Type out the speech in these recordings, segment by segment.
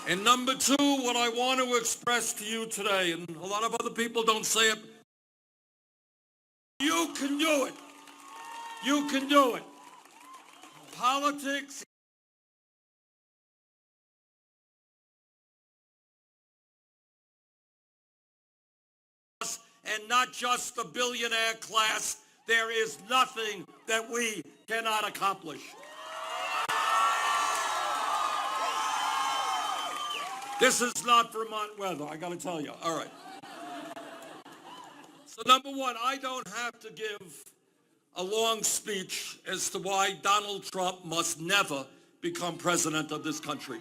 And number two, what I want to express to you today, and a lot of other people don't say it, you can do it. You can do it. Politics and not just the billionaire class. There is nothing that we cannot accomplish. This is not Vermont weather, I got to tell you. All right. So number one, I don't have to give a long speech as to why Donald Trump must never become president of this country.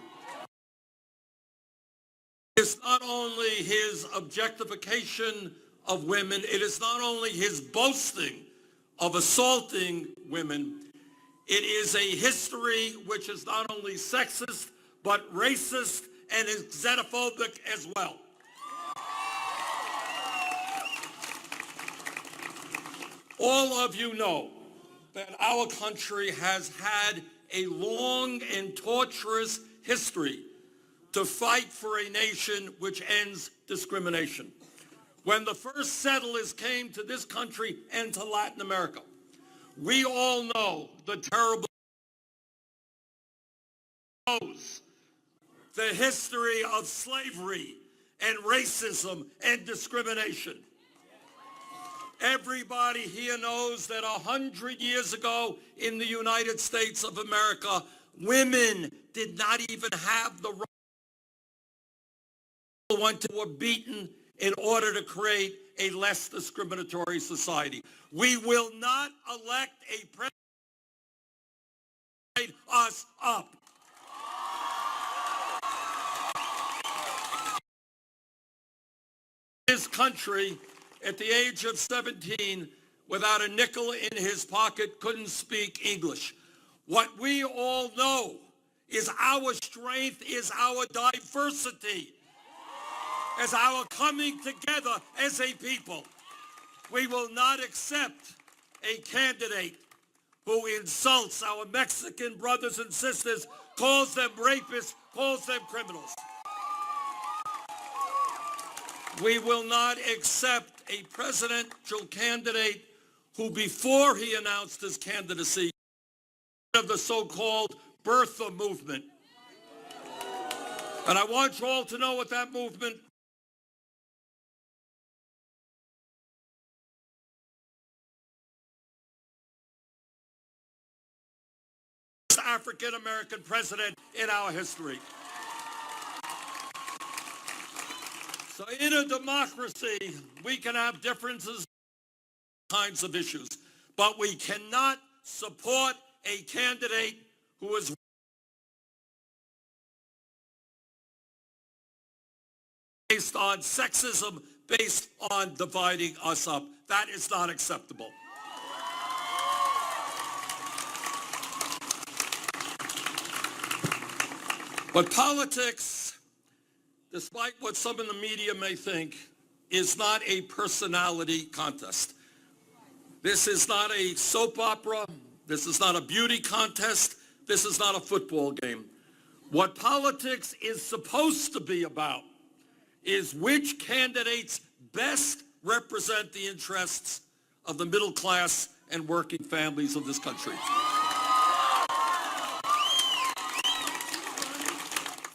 It's not only his objectification of women, it is not only his boasting of assaulting women, it is a history which is not only sexist, but racist and is xenophobic as well. All of you know that our country has had a long and torturous history to fight for a nation which ends discrimination. When the first settlers came to this country and to Latin America, we all know the terrible the history of slavery and racism and discrimination. Everybody here knows that 100 years ago in the United States of America, women did not even have the right to were beaten in order to create a less discriminatory society. We will not elect a president to light us up. This country, at the age of 17, without a nickel in his pocket, couldn't speak English. What we all know is our strength is our diversity, as our coming together as a people. We will not accept a candidate who insults our Mexican brothers and sisters, calls them rapists, calls them criminals. We will not accept a presidential candidate who, before he announced his candidacy, of the so-called birther movement. And I want you all to know what that movement is. African-American president in our history. So in a democracy, we can have differences on kinds of issues, but we cannot support a candidate who is based on sexism, based on dividing us up. That is not acceptable. But politics, despite what some in the media may think, is not a personality contest. This is not a soap opera. This is not a beauty contest. This is not a football game. What politics is supposed to be about is which candidates best represent the interests of the middle class and working families of this country.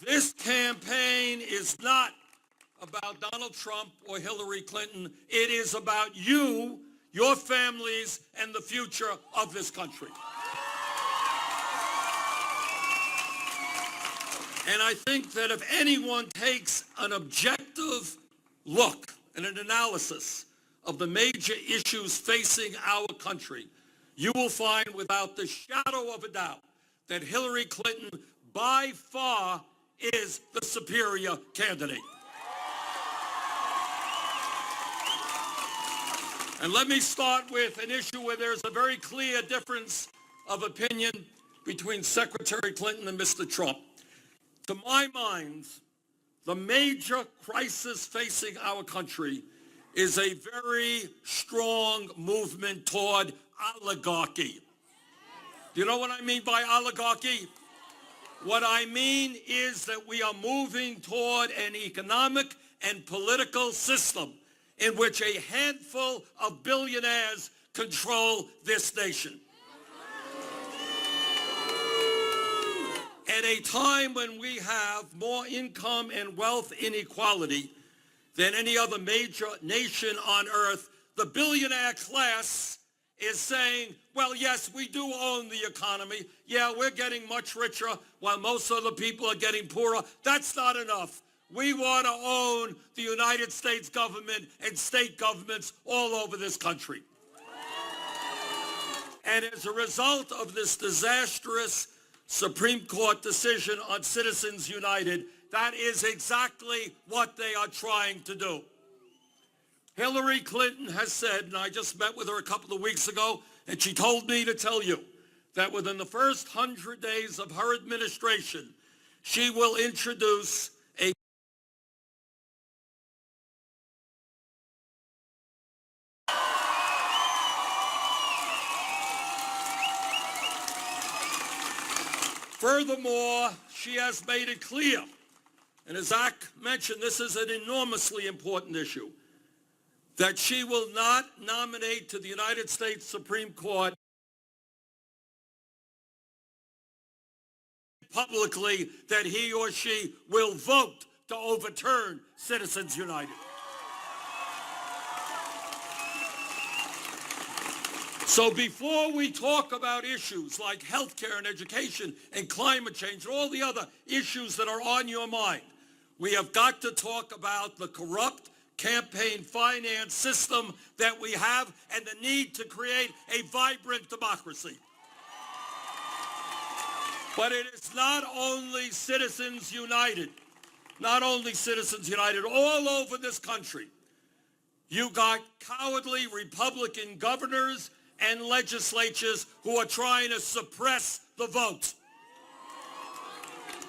This campaign is not about Donald Trump or Hillary Clinton. It is about you, your families, and the future of this country. And I think that if anyone takes an objective look and an analysis of the major issues facing our country, you will find without the shadow of a doubt that Hillary Clinton by far is the superior candidate. And let me start with an issue where there's a very clear difference of opinion between Secretary Clinton and Mr. Trump. To my mind, the major crisis facing our country is a very strong movement toward oligarchy. Do you know what I mean by oligarchy? What I mean is that we are moving toward an economic and political system in which a handful of billionaires control this nation. At a time when we have more income and wealth inequality than any other major nation on earth, the billionaire class is saying, well, yes, we do own the economy. Yeah, we're getting much richer while most other people are getting poorer. That's not enough. We want to own the United States government and state governments all over this country. And as a result of this disastrous Supreme Court decision on Citizens United, that is exactly what they are trying to do. Hillary Clinton has said, and I just met with her a couple of weeks ago, and she told me to tell you that within the first 100 days of her administration, she will introduce a Furthermore, she has made it clear, and as Zach mentioned, this is an enormously important issue, that she will not nominate to the United States Supreme Court publicly that he or she will vote to overturn Citizens United. So before we talk about issues like health care and education and climate change and all the other issues that are on your mind, we have got to talk about the corrupt campaign finance system that we have and the need to create a vibrant democracy. But it is not only Citizens United, all over this country. You got cowardly Republican governors and legislatures who are trying to suppress the vote.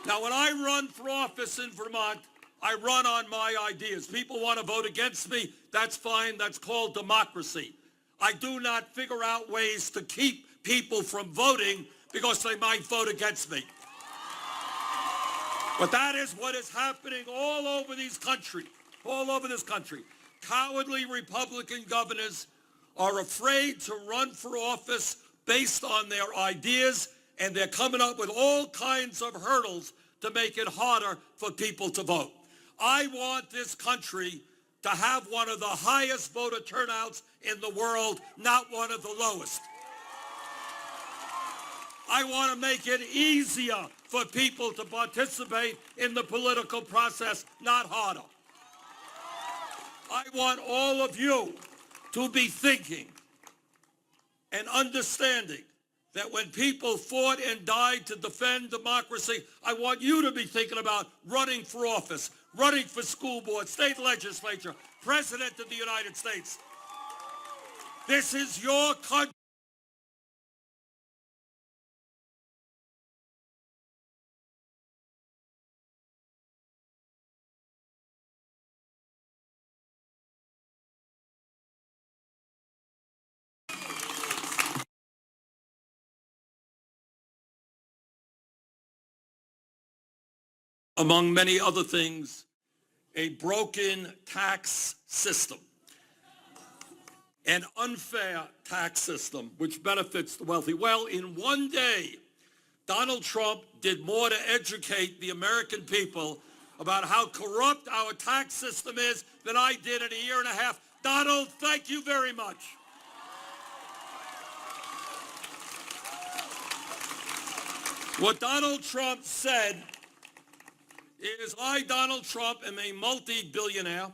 Now, when I run for office in Vermont, I run on my ideas. People want to vote against me. That's fine. That's called democracy. I do not figure out ways to keep people from voting because they might vote against me. But that is what is happening all over this country. Cowardly Republican governors are afraid to run for office based on their ideas, and they're coming up with all kinds of hurdles to make it harder for people to vote. I want this country to have one of the highest voter turnouts in the world, not one of the lowest. I want to make it easier for people to participate in the political process, not harder. I want all of you to be thinking and understanding that when people fought and died to defend democracy, I want you to be thinking about running for office, running for school board, state legislature, president of the United States. This is your country. Among many other things, a broken tax system, an unfair tax system which benefits the wealthy. Well, in one day, Donald Trump did more to educate the American people about how corrupt our tax system is than I did in a year and a half. Donald, thank you very much. What Donald Trump said is, I, Donald Trump, am a multi-billionaire.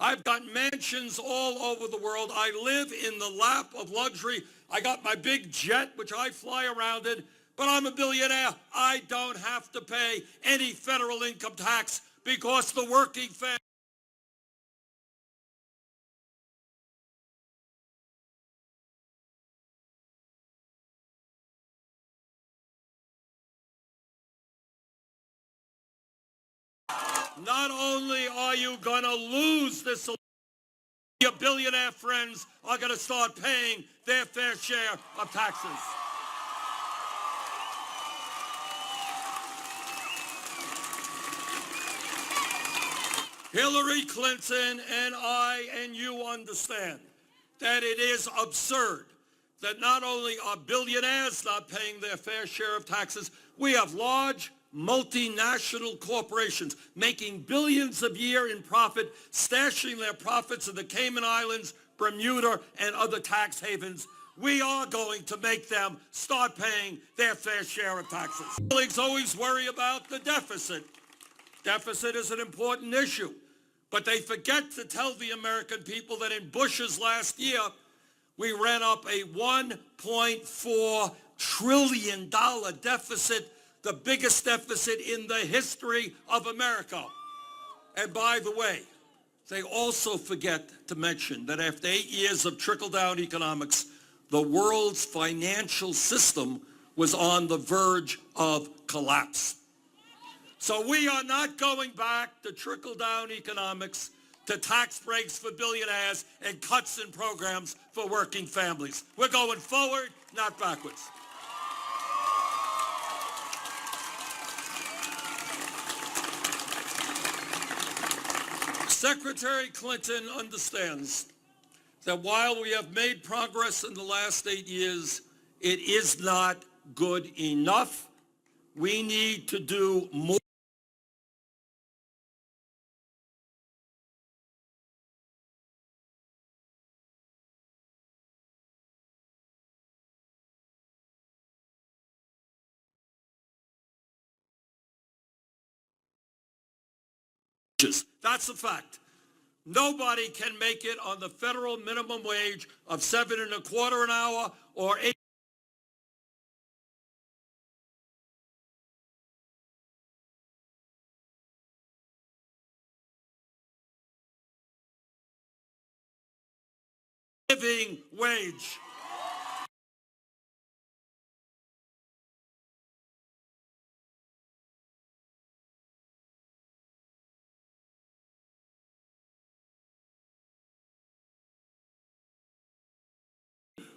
I've got mansions all over the world. I live in the lap of luxury. I got my big jet, which I fly around in, but I'm a billionaire. I don't have to pay any federal income tax because the working family not only are you going to lose this, your billionaire friends are going to start paying their fair share of taxes. Hillary Clinton and I and you understand that it is absurd that not only are billionaires not paying their fair share of taxes, we have large multinational corporations making billions a year in profit, stashing their profits in the Cayman Islands, Bermuda, and other tax havens. We are going to make them start paying their fair share of taxes. Colleagues always worry about the deficit. Deficit is an important issue, but they forget to tell the American people that in Bush's last year, we ran up a $1.4 trillion deficit, the biggest deficit in the history of America. And by the way, they also forget to mention that after 8 years of trickle-down economics, the world's financial system was on the verge of collapse. So we are not going back to trickle-down economics, to tax breaks for billionaires and cuts in programs for working families. We're going forward, not backwards. Secretary Clinton understands that while we have made progress in the last 8 years, it is not good enough. We need to do more. That's a fact. Nobody can make it on the federal minimum wage of $7.25 an hour or $8. Living wage.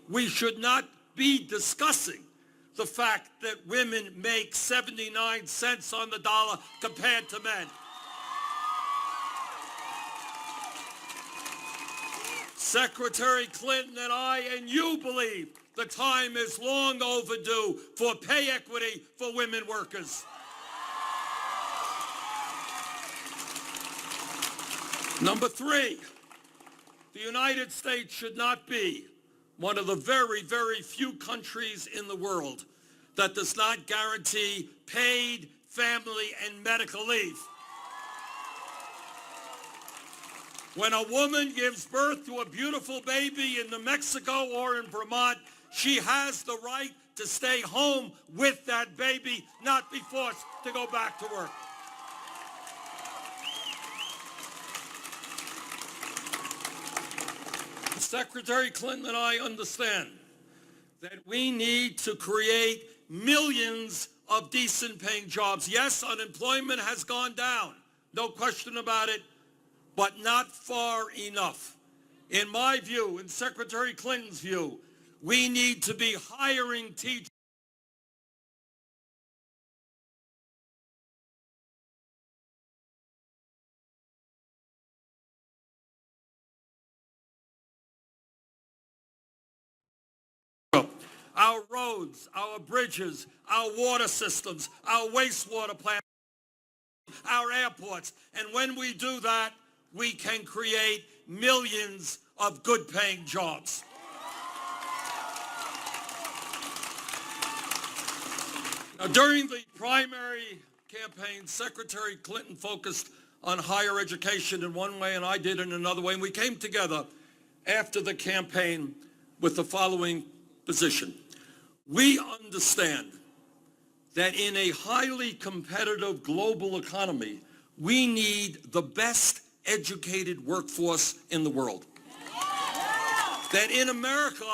We should not be discussing the fact that women make 79 cents on the dollar compared to men. Secretary Clinton and I and you believe the time is long overdue for pay equity for women workers. Number three, the United States should not be one of the very, very few countries in the world that does not guarantee paid family and medical leave. When a woman gives birth to a beautiful baby in New Mexico or in Vermont, she has the right to stay home with that baby, not be forced to go back to work. Secretary Clinton and I understand that we need to create millions of decent paying jobs. Yes, unemployment has gone down, no question about it, but not far enough. In my view, in Secretary Clinton's view, we need to be hiring teachers. Our roads, our bridges, our water systems, our wastewater plants, our airports. And when we do that, we can create millions of good-paying jobs. Now, during the primary campaign, Secretary Clinton focused on higher education in one way and I did in another way. And we came together after the campaign with the following position. We understand that in a highly competitive global economy, we need the best educated workforce in the world. That in America,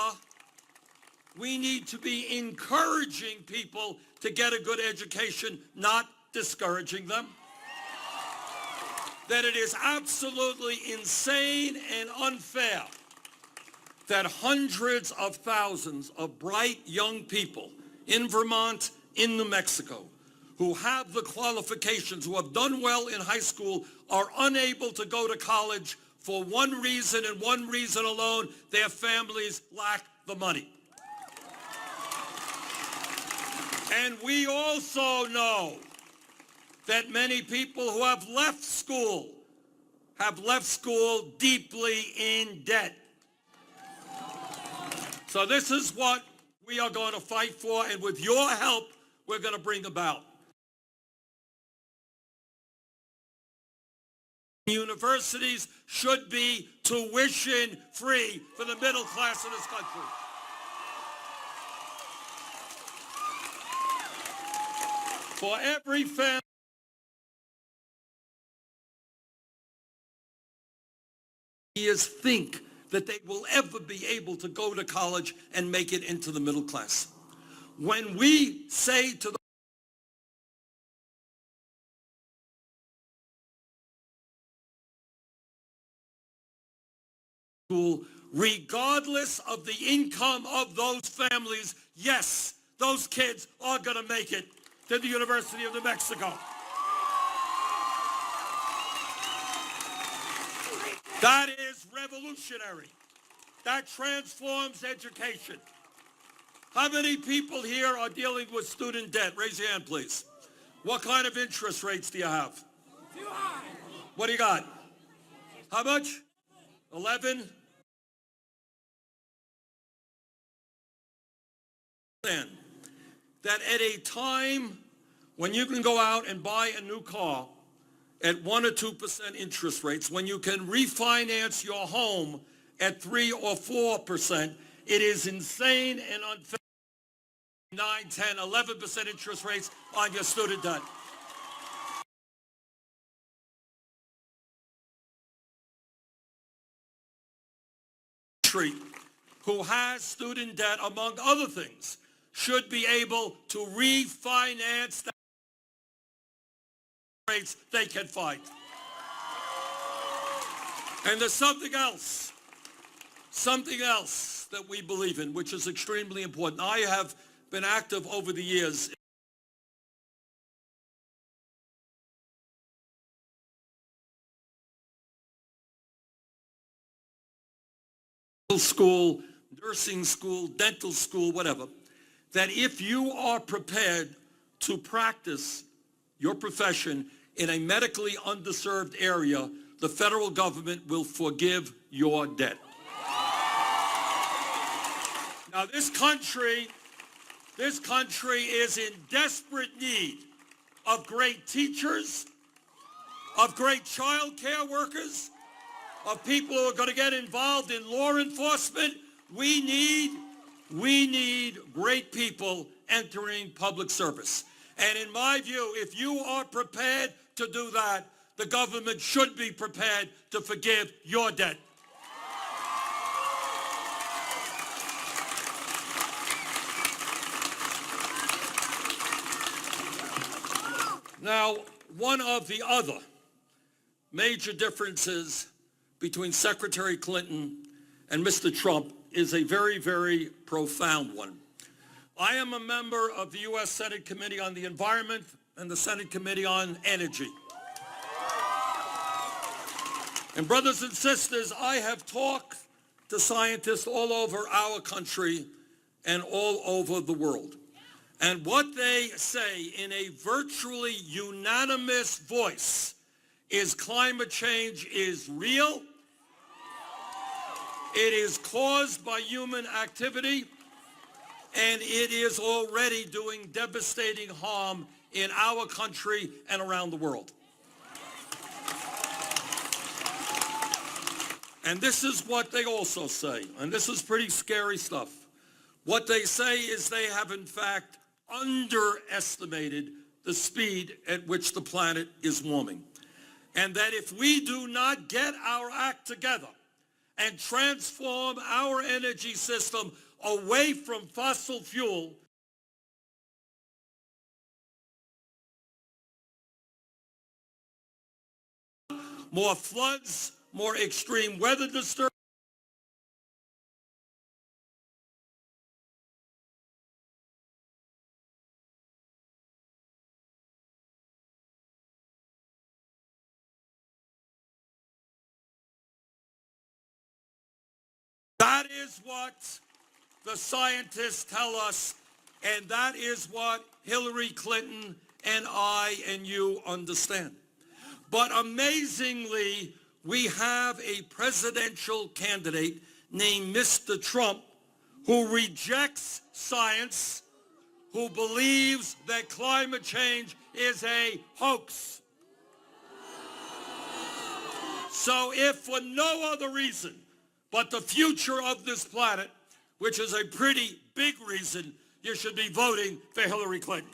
we need to be encouraging people to get a good education, not discouraging them. That it is absolutely insane and unfair that hundreds of thousands of bright young people in Vermont, in New Mexico, who have the qualifications, who have done well in high school, are unable to go to college for one reason and one reason alone: their families lack the money. And we also know that many people who have left school deeply in debt. So this is what we are going to fight for, and with your help, we're going to bring about. Universities should be tuition free for the middle class of this country. For every family think that they will ever be able to go to college and make it into the middle class. When we say to the school, regardless of the income of those families, yes, those kids are going to make it to the University of New Mexico. That is revolutionary. That transforms education. How many people here are dealing with student debt? Raise your hand, please. What kind of interest rates do you have? Too high. What do you got? How much? 11? That at a time when you can go out and buy a new car at 1 or 2% interest rates, when you can refinance your home at 3 or 4%, it is insane and unfair. 9, 10, 11% interest rates on your student debt. Who has student debt, among other things, should be able to refinance the rates they can find. And there's something else that we believe in, which is extremely important. I have been active over the years school, nursing school, dental school, whatever, that if you are prepared to practice your profession in a medically underserved area, the federal government will forgive your debt. Now, this country is in desperate need of great teachers, of great child care workers, of people who are going to get involved in law enforcement. We need great people entering public service. And in my view, if you are prepared to do that, the government should be prepared to forgive your debt. Now, one of the other major differences between Secretary Clinton and Mr. Trump is a very, very profound one. I am a member of the U.S. Senate Committee on the Environment and the Senate Committee on Energy. And brothers and sisters, I have talked to scientists all over our country and all over the world. And what they say in a virtually unanimous voice is climate change is real. It is caused by human activity, and it is already doing devastating harm in our country and around the world. And this is what they also say, and this is pretty scary stuff. What they say is they have, in fact, underestimated the speed at which the planet is warming. And that if we do not get our act together and transform our energy system away from fossil fuel, more floods, more extreme weather disturbances, That is what the scientists tell us, and that is what Hillary Clinton and I and you understand. But amazingly, we have a presidential candidate named Mr. Trump who rejects science, who believes that climate change is a hoax. So if for no other reason but the future of this planet, which is a pretty big reason, you should be voting for Hillary Clinton.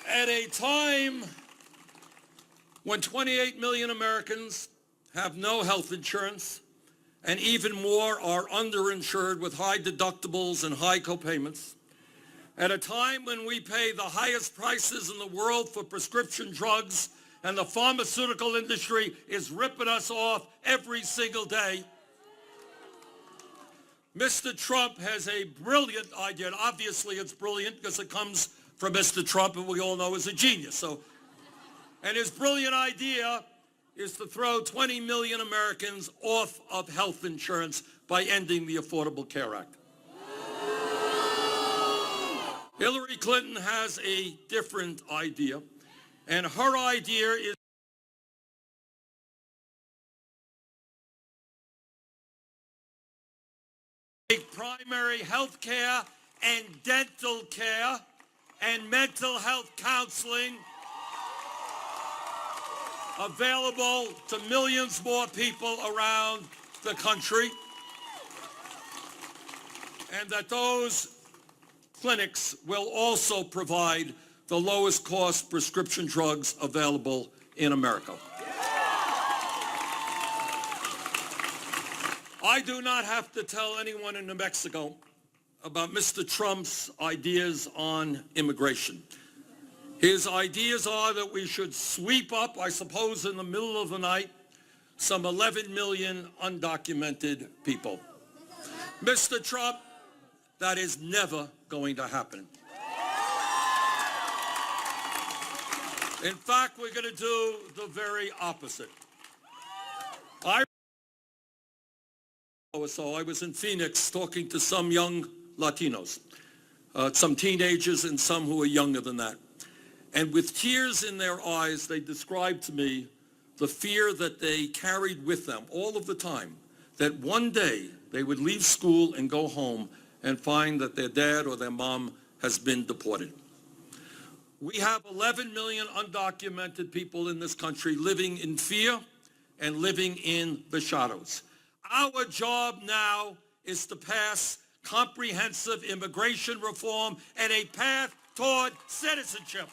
At a time when 28 million Americans have no health insurance, and even more are underinsured with high deductibles and high copayments, at a time when we pay the highest prices in the world for prescription drugs and the pharmaceutical industry is ripping us off every single day, Mr. Trump has a brilliant idea, and obviously it's brilliant because it comes from Mr. Trump, and we all know he's a genius. And his brilliant idea is to throw 20 million Americans off of health insurance by ending the Affordable Care Act. Hillary Clinton has a different idea, and her idea is to make primary health care and dental care and mental health counseling available to millions more people around the country, and that those clinics will also provide the lowest cost prescription drugs available in America. I do not have to tell anyone in New Mexico about Mr. Trump's ideas on immigration. His ideas are that we should sweep up, I suppose in the middle of the night, some 11 million undocumented people. Mr. Trump, that is never going to happen. In fact, we're going to do the very opposite. I was in Phoenix talking to some young Latinos, some teenagers and some who are younger than that. And with tears in their eyes, they described to me the fear that they carried with them all of the time, that one day they would leave school and go home and find that their dad or their mom has been deported. We have 11 million undocumented people in this country living in fear and living in the shadows. Our job now is to pass comprehensive immigration reform and a path toward citizenship.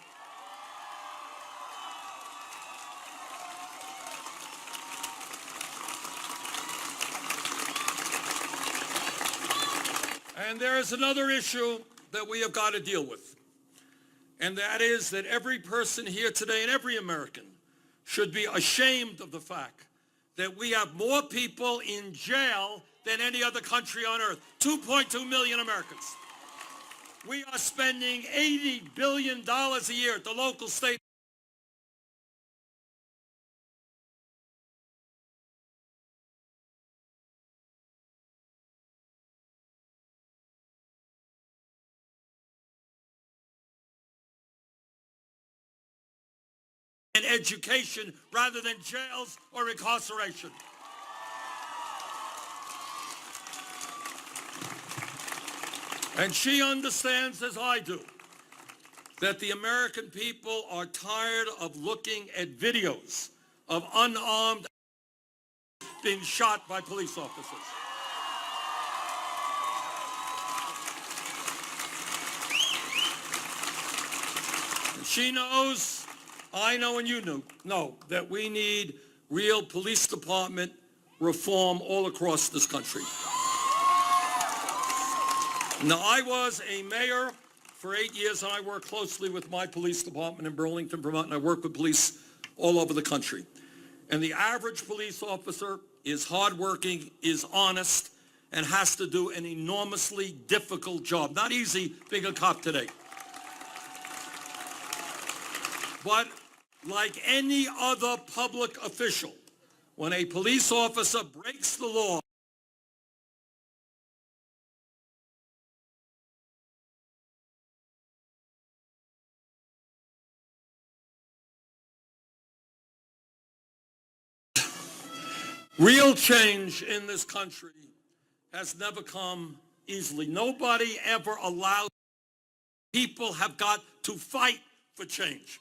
And there is another issue that we have got to deal with, and that is that every person here today and every American should be ashamed of the fact that we have more people in jail than any other country on earth, 2.2 million Americans. We are spending $80 billion a year at the local, state, and education rather than jails or incarceration. And she understands, as I do, that the American people are tired of looking at videos of unarmed being shot by police officers. And she knows, I know, and you know that we need real police department reform all across this country. Now, I was a mayor for 8 years, and I worked closely with my police department in Burlington, Vermont, and I work with police all over the country. And the average police officer is hardworking, is honest, and has to do an enormously difficult job. Not easy being a cop today. But like any other public official. When a police officer breaks the law, real change in this country has never come easily. Nobody ever allowed. People have got to fight for change.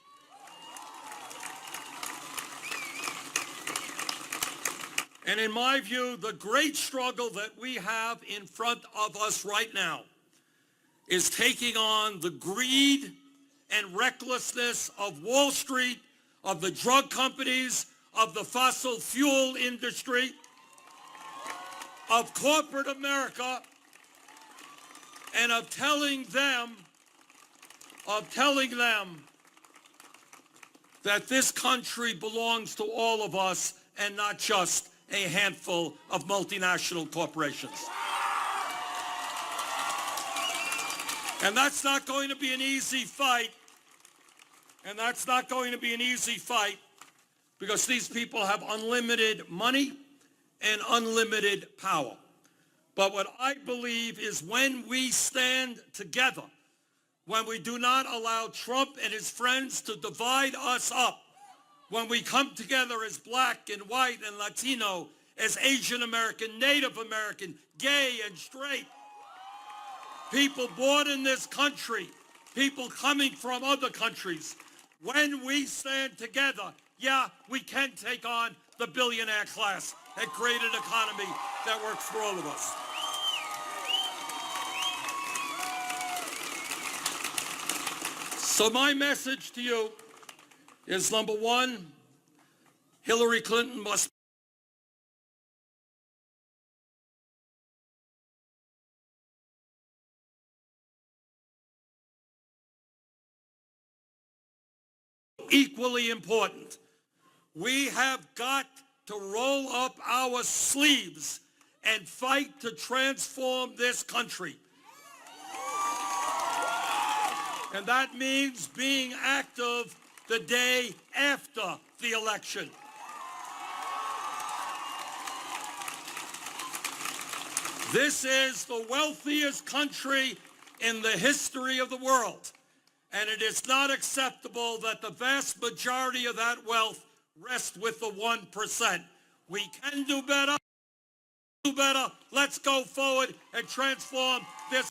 And in my view, the great struggle that we have in front of us right now is taking on the greed and recklessness of Wall Street, of the drug companies, of the fossil fuel industry, of corporate America, and of telling them that this country belongs to all of us and not just a handful of multinational corporations. And that's not going to be an easy fight. And that's not going to be an easy fight because these people have unlimited money and unlimited power. But what I believe is when we stand together, when we do not allow Trump and his friends to divide us up, when we come together as black and white and Latino, as Asian American, Native American, gay and straight, people born in this country, people coming from other countries, when we stand together, yeah, we can take on the billionaire class and create an economy that works for all of us. So my message to you is, number one, Hillary Clinton must equally important. We have got to roll up our sleeves and fight to transform this country. And that means being active the day after the election. This is the wealthiest country in the history of the world, and it is not acceptable that the vast majority of that wealth rests with the 1%. We can do better. Let's go forward and transform this